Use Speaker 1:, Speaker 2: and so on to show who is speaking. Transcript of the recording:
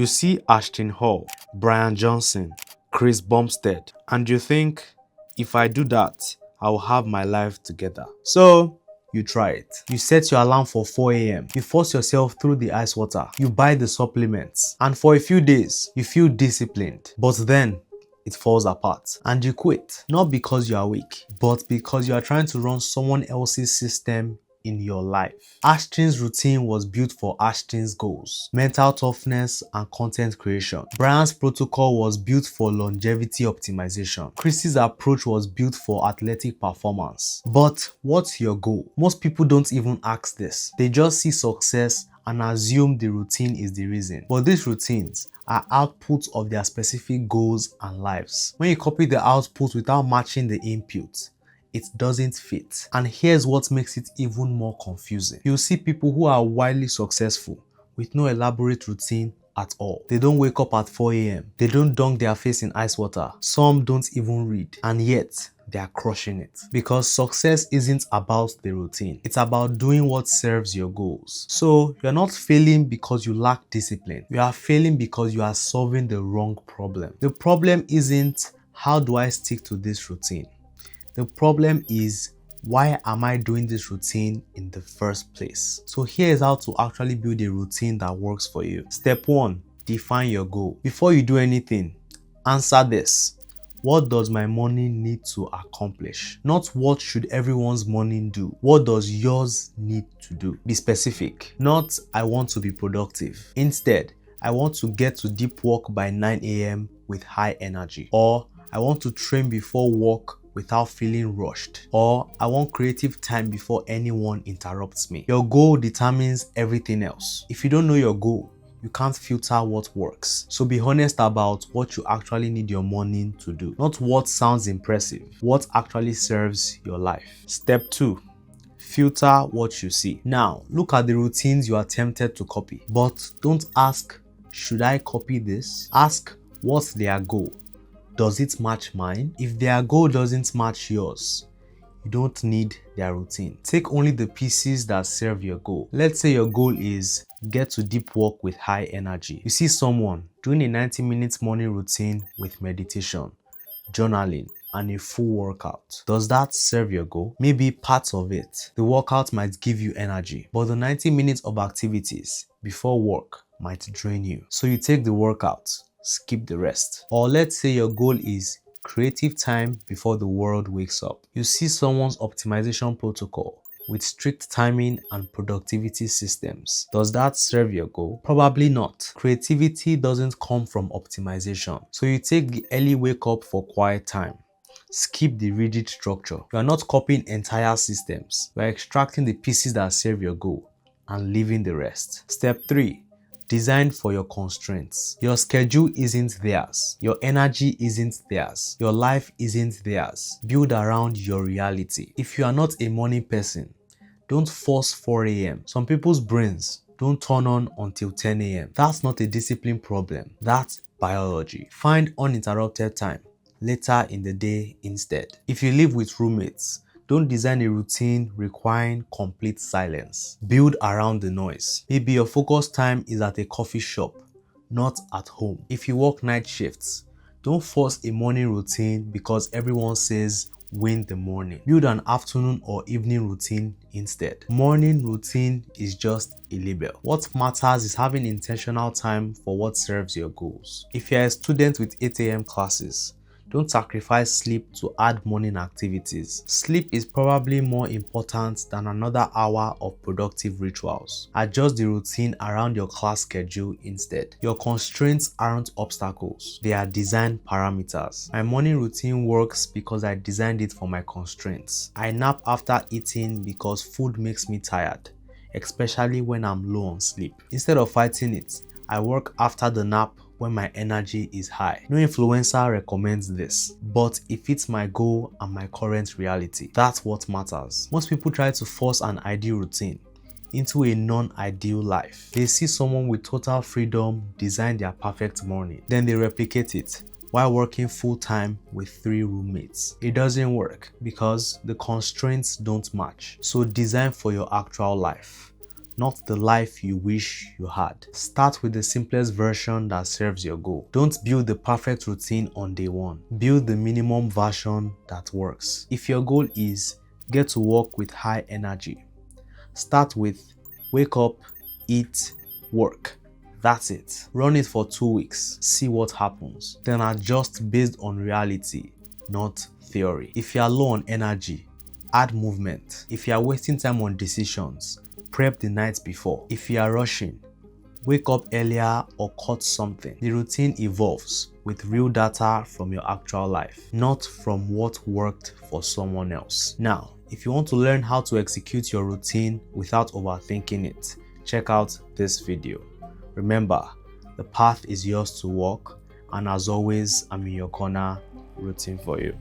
Speaker 1: You see Ashton Hall, Brian Johnson, Chris Bumstead, and you think, if I do that, I will have my life together. So you try it. You set your alarm for 4 a.m. You force yourself through the ice water. You buy the supplements. And for a few days, you feel disciplined. But then it falls apart and you quit. Not because you are weak, but because you are trying to run someone else's system in your life. Ashton's routine was built for Ashton's goals, mental toughness and content creation. Brian's protocol was built for longevity optimization. Chris's approach was built for athletic performance. But what's your goal? Most people don't even ask this. They just see success and assume the routine is the reason. But these routines are outputs of their specific goals and lives. When you copy the output without matching the input, it doesn't fit. And here's what makes it even more confusing. You'll see people who are wildly successful with no elaborate routine at all. They don't wake up at 4 a.m. They don't dunk their face in ice water. Some don't even read. And yet, they are crushing it. Because success isn't about the routine. It's about doing what serves your goals. So, you're not failing because you lack discipline. You are failing because you are solving the wrong problem. The problem isn't, how do I stick to this routine? The problem is, why am I doing this routine in the first place? So here is how to actually build a routine that works for you. Step 1, define your goal. Before you do anything, answer this. What does my morning need to accomplish? Not what should everyone's morning do. What does yours need to do? Be specific. Not, I want to be productive. Instead, I want to get to deep work by 9 a.m. with high energy. Or, I want to train before work without feeling rushed. Or, I want creative time before anyone interrupts me. Your goal determines everything else. If you don't know your goal, you can't filter what works. So be honest about what you actually need your morning to do. Not what sounds impressive, what actually serves your life. Step 2. Filter what you see. Now, look at the routines you are tempted to copy. But don't ask, should I copy this? Ask, what's their goal? Does it match mine? If their goal doesn't match yours, you don't need their routine. Take only the pieces that serve your goal. Let's say your goal is get to deep work with high energy. You see someone doing a 90-minute morning routine with meditation, journaling, and a full workout. Does that serve your goal? Maybe part of it. The workout might give you energy, but the 90 minutes of activities before work might drain you. So you take the workout, skip the rest. Or let's say your goal is creative time before the world wakes up. You see someone's optimization protocol with strict timing and productivity systems. Does that serve your goal? Probably not. Creativity doesn't come from optimization. So you take the early wake up for quiet time. Skip the rigid structure. You are not copying entire systems. You are extracting the pieces that serve your goal and leaving the rest. Step 3. Design for your constraints. Your schedule isn't theirs. Your energy isn't theirs. Your life isn't theirs. Build around your reality. If you are not a morning person, don't force 4 a.m. Some people's brains don't turn on until 10 a.m. That's not a discipline problem. That's biology. Find uninterrupted time later in the day instead. If you live with roommates, don't design a routine requiring complete silence. Build around the noise. Maybe your focus time is at a coffee shop, not at home. If you work night shifts, don't force a morning routine because everyone says win the morning. Build an afternoon or evening routine instead. Morning routine is just a label. What matters is having intentional time for what serves your goals. If you're a student with 8 a.m. classes, don't sacrifice sleep to add morning activities. Sleep is probably more important than another hour of productive rituals. Adjust the routine around your class schedule instead. Your constraints aren't obstacles, they are design parameters. My morning routine works because I designed it for my constraints. I nap after eating because food makes me tired, especially when I'm low on sleep. Instead of fighting it, I work after the nap when my energy is high. No influencer recommends this, but it fits my goal and my current reality. That's what matters. Most people try to force an ideal routine into a non-ideal life. They see someone with total freedom design their perfect morning. Then they replicate it while working full-time with 3 roommates. It doesn't work because the constraints don't match. So design for your actual life, not the life you wish you had. Start with the simplest version that serves your goal. Don't build the perfect routine on day one. Build the minimum version that works. If your goal is get to work with high energy, start with wake up, eat, work. That's it. Run it for 2 weeks. See what happens. Then adjust based on reality, not theory. If you are low on energy, add movement. If you are wasting time on decisions, prep the night before. If you are rushing, wake up earlier or cut something. The routine evolves with real data from your actual life, not from what worked for someone else. Now, if you want to learn how to execute your routine without overthinking it, check out this video. Remember, the path is yours to walk, and as always, I'm in your corner rooting for you.